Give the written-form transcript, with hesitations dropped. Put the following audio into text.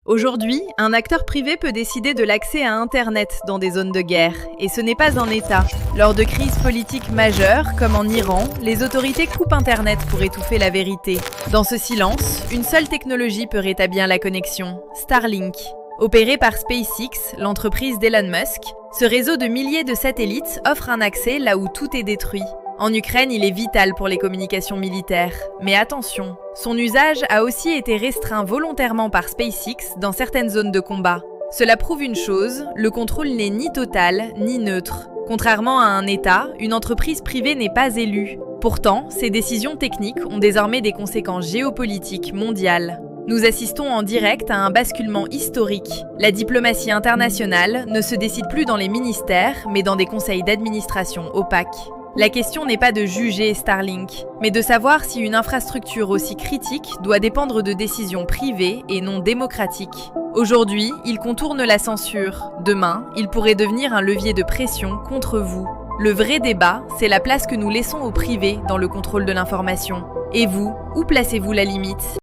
Aujourd'hui, un acteur privé peut décider de l'accès à Internet dans des zones de guerre, et ce n'est pas un État. Lors de crises politiques majeures, comme en Iran, les autorités coupent Internet pour étouffer la vérité. Dans ce silence, une seule technologie peut rétablir la connexion, Starlink. Opéré par SpaceX, l'entreprise d'Elon Musk, ce réseau de milliers de satellites offre un accès là où tout est détruit. En Ukraine, il est vital pour les communications militaires. Mais attention, son usage a aussi été restreint volontairement par SpaceX dans certaines zones de combat. Cela prouve une chose, le contrôle n'est ni total ni neutre. Contrairement à un État, une entreprise privée n'est pas élue. Pourtant, ces décisions techniques ont désormais des conséquences géopolitiques mondiales. Nous assistons en direct à un basculement historique. La diplomatie internationale ne se décide plus dans les ministères, mais dans des conseils d'administration opaques. La question n'est pas de juger Starlink, mais de savoir si une infrastructure aussi critique doit dépendre de décisions privées et non démocratiques. Aujourd'hui, il contourne la censure. Demain, il pourrait devenir un levier de pression contre vous. Le vrai débat, c'est la place que nous laissons au privé dans le contrôle de l'information. Et vous, où placez-vous la limite ?